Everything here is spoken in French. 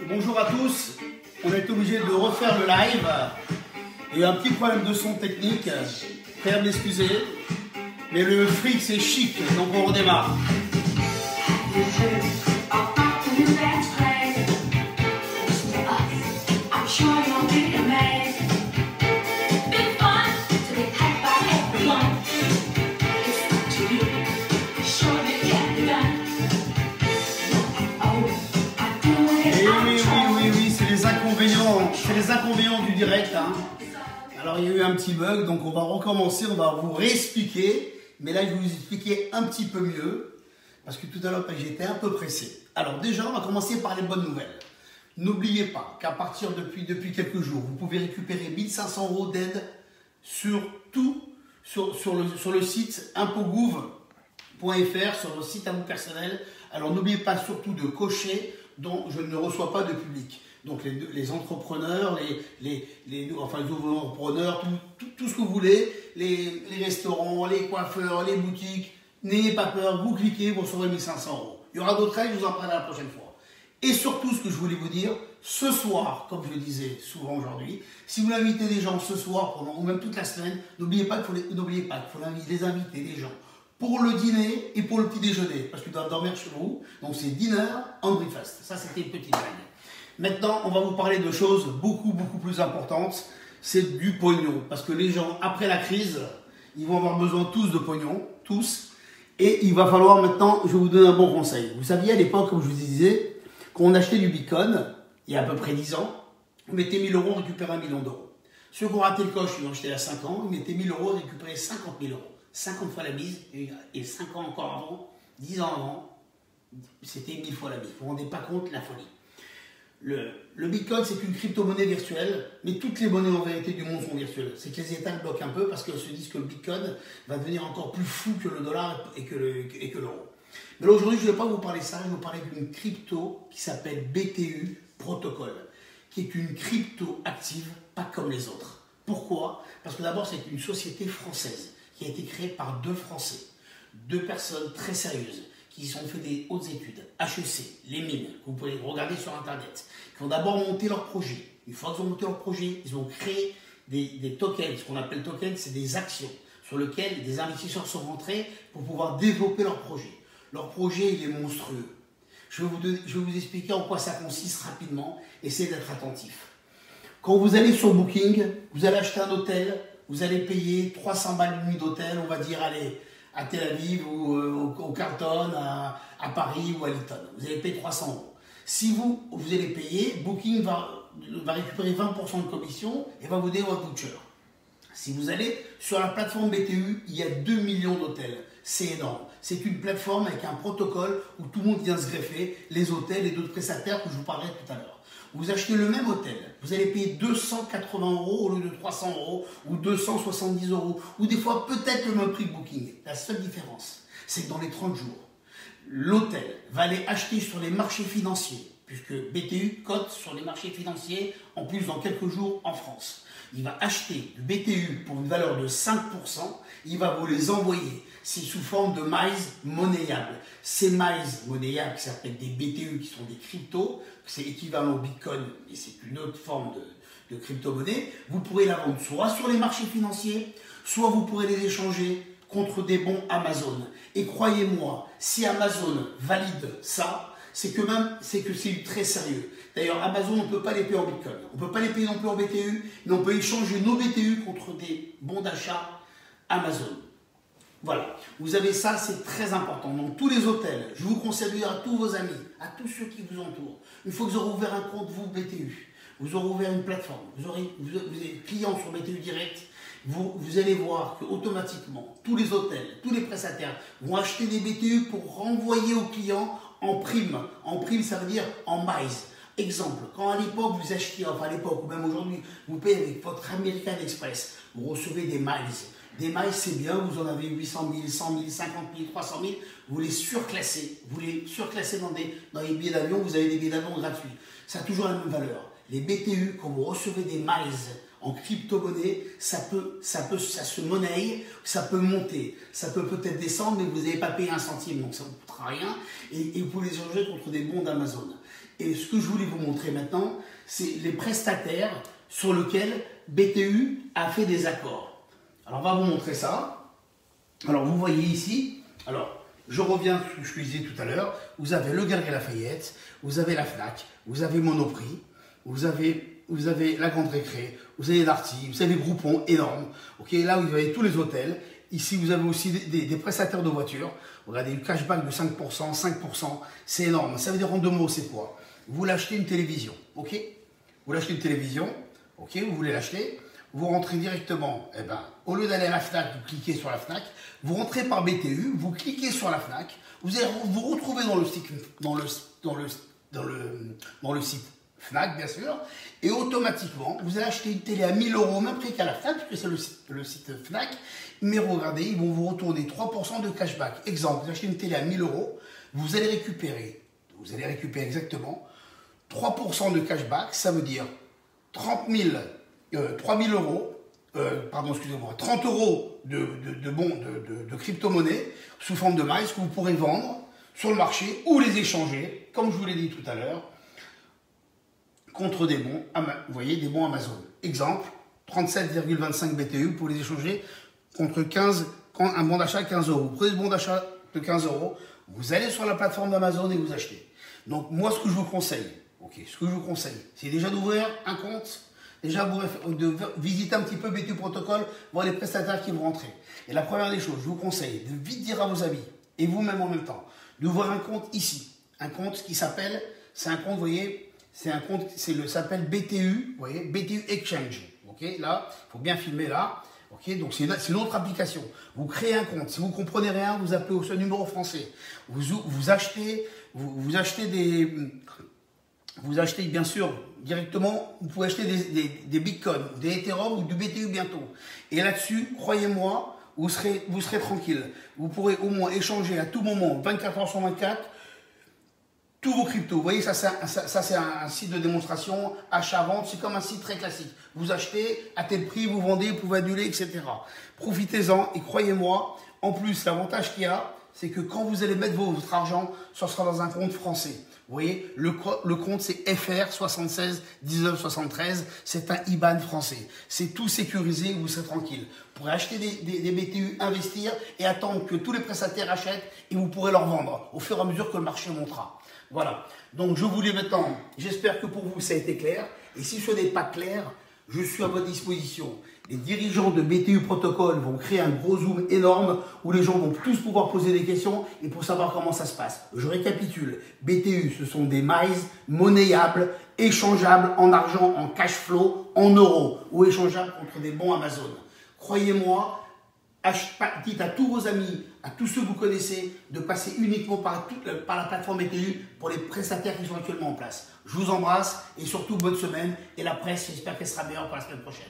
Bonjour à tous, on est obligé de refaire le live. Il y a eu un petit problème de son technique, très à m'excuser. Mais le fric c'est chic, donc on redémarre. C'est les inconvénients du direct. Hein. Alors il y a eu un petit bug, donc on va recommencer, on va vous réexpliquer. Mais là je vais vous expliquer un petit peu mieux, parce que tout à l'heure j'étais un peu pressé. Alors déjà on va commencer par les bonnes nouvelles. N'oubliez pas qu'à partir depuis quelques jours, vous pouvez récupérer 1500 € d'aide sur le site impogouv.fr, sur le site à vous personnel. Alors n'oubliez pas surtout de cocher dont je ne reçois pas de public. Donc les entrepreneurs, les entrepreneurs, tout ce que vous voulez, les restaurants, les coiffeurs, les boutiques, n'ayez pas peur, vous cliquez, vous recevrez 1500 €. Il y aura d'autres règles, je vous en parlerai la prochaine fois. Et surtout, ce que je voulais vous dire, ce soir, comme je le disais souvent aujourd'hui, si vous invitez des gens ce soir ou même toute la semaine, n'oubliez pas qu'il faut les inviter, les gens, pour le dîner et pour le petit déjeuner, parce qu'ils doivent dormir chez vous. Donc c'est dinner and breakfast. Ça, c'était une petite règle. Maintenant, on va vous parler de choses beaucoup plus importantes. C'est du pognon. Parce que les gens, après la crise, ils vont avoir besoin tous de pognon. Tous. Et il va falloir maintenant, je vais vous donner un bon conseil. Vous saviez à l'époque, comme je vous disais, quand on achetait du Bitcoin, il y a à peu prez 10 ans, on mettait 1000 €, on récupérait 1 million d'euros. Ceux qui ont raté le coche, ils ont acheté il y a 5 ans, ils mettaient 1000 €, on récupérait 50 000 €. 50 fois la mise. Et 5 ans encore avant, 10 ans avant, c'était 1000 fois la mise. Vous ne vous rendez pas compte la folie. Le Bitcoin, c'est une crypto-monnaie virtuelle, mais toutes les monnaies en vérité du monde sont virtuelles. C'est que les États le bloquent un peu parce qu'ils se disent que le Bitcoin va devenir encore plus fou que le dollar et que l'euro. Mais là, aujourd'hui, je ne vais pas vous parler de ça, je vais vous parler d'une crypto qui s'appelle BTU Protocol, qui est une crypto active, pas comme les autres. Pourquoi? Parce que d'abord, c'est une société française qui a été créée par deux Français, deux personnes très sérieuses, qui ont fait des hautes études, HEC, les mines, que vous pouvez regarder sur Internet, qui ont d'abord monté leur projet. Une fois qu'ils ont monté leur projet, ils ont créé des tokens. Ce qu'on appelle tokens, c'est des actions sur lesquelles des investisseurs sont rentrés pour pouvoir développer leur projet. Leur projet, il est monstrueux. Je vais vous expliquer en quoi ça consiste rapidement. Essayez d'être attentif. Quand vous allez sur Booking, vous allez acheter un hôtel, vous allez payer 300 balles une nuit d'hôtel, on va dire, allez, à Tel Aviv ou au Carlton, à Paris ou à Lytton. Vous allez payer 300 €. Si vous allez payer, Booking va récupérer 20% de commission et va vous donner votre voucher. Si vous allez sur la plateforme BTU, il y a 2 millions d'hôtels. C'est énorme. C'est une plateforme avec un protocole où tout le monde vient se greffer, les hôtels et d'autres prestataires que je vous parlerai tout à l'heure. Vous achetez le même hôtel, vous allez payer 280 € au lieu de 300 € ou 270 € ou des fois peut-être le même prix que Booking. La seule différence, c'est que dans les 30 jours, l'hôtel va aller acheter sur les marchés financiers, puisque BTU cote sur les marchés financiers, en plus dans quelques jours en France. Il va acheter du BTU pour une valeur de 5%, il va vous les envoyer. C'est sous forme de miles monnayables. Ces miles monnayables qui s'appellent des BTU, qui sont des cryptos, c'est équivalent au Bitcoin, mais c'est une autre forme de crypto-monnaie. Vous pourrez la vendre soit sur les marchés financiers, soit vous pourrez les échanger contre des bons Amazon. Et croyez-moi, si Amazon valide ça, c'est que c'est très sérieux. D'ailleurs, Amazon, on ne peut pas les payer en Bitcoin. On ne peut pas les payer non plus en BTU, mais on peut échanger nos BTU contre des bons d'achat Amazon. Voilà, vous avez ça, c'est très important. Donc tous les hôtels, je vous conseille de dire à tous vos amis, à tous ceux qui vous entourent, une fois que vous aurez ouvert un compte, vous, BTU, vous aurez ouvert une plateforme, vous êtes client sur BTU Direct, vous allez voir qu'automatiquement, tous les hôtels, tous les prestataires vont acheter des BTU pour renvoyer aux clients en prime. En prime, ça veut dire en miles. Exemple, quand à l'époque vous achetiez, enfin à l'époque ou même aujourd'hui, vous payez avec votre American Express, vous recevez des miles. Des miles, c'est bien, vous en avez 800 000, 100 000, 50 000, 300 000, vous les surclassez. Vous les surclassez dans les billets d'avion, vous avez des billets d'avion gratuits. Ça a toujours la même valeur. Les BTU, quand vous recevez des miles En crypto-monnaie, ça se monnaie, ça peut monter, ça peut peut-être descendre, mais vous n'avez pas payé un centime, donc ça ne vous coûtera rien. Et vous pouvez les échanger contre des bons d'Amazon. Et ce que je voulais vous montrer maintenant, c'est les prestataires sur lesquels BTU a fait des accords. Alors, on va vous montrer ça. Alors, vous voyez ici, alors, je reviens sur ce que je disais tout à l'heure, vous avez le Galeries Lafayette, vous avez la Fnac, vous avez Monoprix, vous avez la Grande Récré, vous avez Darty, vous avez Groupon, énorme. Ok, là, vous avez tous les hôtels. Ici, vous avez aussi des prestataires de voitures. Regardez, le cashback de 5%, 5%, c'est énorme. Ça veut dire en deux mots, c'est quoi? Vous l'achetez une télévision, ok? Vous l'achetez une télévision, ok? Vous voulez l'acheter, vous rentrez directement, eh ben, au lieu d'aller à la Fnac, vous cliquez sur la Fnac, vous rentrez par BTU, vous cliquez sur la Fnac, vous allez vous retrouver dans le site Fnac, bien sûr, et automatiquement, vous allez acheter une télé à 1000 €, même prix qu'à la Fnac, puisque c'est le site Fnac, mais regardez, ils vont vous retourner 3% de cashback. Exemple, vous achetez une télé à 1000 €, vous allez récupérer exactement 3% de cashback, ça veut dire 30 000 €, pardon, excusez-moi, 30 € de bons de crypto-monnaie sous forme de miles que vous pourrez vendre sur le marché ou les échanger, comme je vous l'ai dit tout à l'heure, contre des bons, vous voyez, des bons Amazon. Exemple, 37,25 BTU pour les échanger contre un bon d'achat à 15 €. Vous prenez ce bon d'achat de 15 €, vous allez sur la plateforme d'Amazon et vous achetez. Donc moi, ce que je vous conseille, c'est déjà d'ouvrir un compte, déjà de visiter un petit peu BTU Protocol, voir les prestataires qui vont rentrer. Et la première des choses, je vous conseille de vite dire à vos amis, et vous-même en même temps, d'ouvrir un compte ici. Un compte qui s'appelle, c'est un compte, vous voyez, s'appelle BTU, vous voyez, BTU Exchange. Ok, là, il faut bien filmer là. Ok, donc c'est une autre application. Vous créez un compte. Si vous ne comprenez rien, vous appelez au seul numéro français. Vous achetez bien sûr directement. Vous pouvez acheter des bitcoins, des Ethereum ou du BTU bientôt. Et là-dessus, croyez-moi, vous serez tranquille. Vous pourrez au moins échanger à tout moment, 24 h sur 24. Tous vos cryptos, vous voyez, ça c'est un site de démonstration, achat-vente, c'est comme un site très classique. Vous achetez à tel prix, vous vendez, vous pouvez annuler, etc. Profitez-en et croyez-moi, en plus, l'avantage qu'il y a, c'est que quand vous allez mettre votre argent, ça sera dans un compte français. Vous voyez, le compte c'est FR 76 19 73, c'est un IBAN français. C'est tout sécurisé, vous serez tranquille. Vous pourrez acheter des BTU, investir et attendre que tous les prestataires achètent et vous pourrez leur vendre au fur et à mesure que le marché montera. Voilà, donc je vous dis maintenant, j'espère que pour vous ça a été clair. Et si ce n'est pas clair, je suis à votre disposition. Les dirigeants de BTU Protocol vont créer un gros Zoom énorme où les gens vont tous pouvoir poser des questions et pour savoir comment ça se passe. Je récapitule, BTU ce sont des miles monnayables, échangeables en argent, en cash flow, en euros ou échangeables contre des bons Amazon. Croyez-moi, dites à tous vos amis, à tous ceux que vous connaissez, de passer uniquement par la plateforme BTU pour les prestataires qui sont actuellement en place. Je vous embrasse et surtout bonne semaine. Et la presse, j'espère qu'elle sera meilleure pour la semaine prochaine.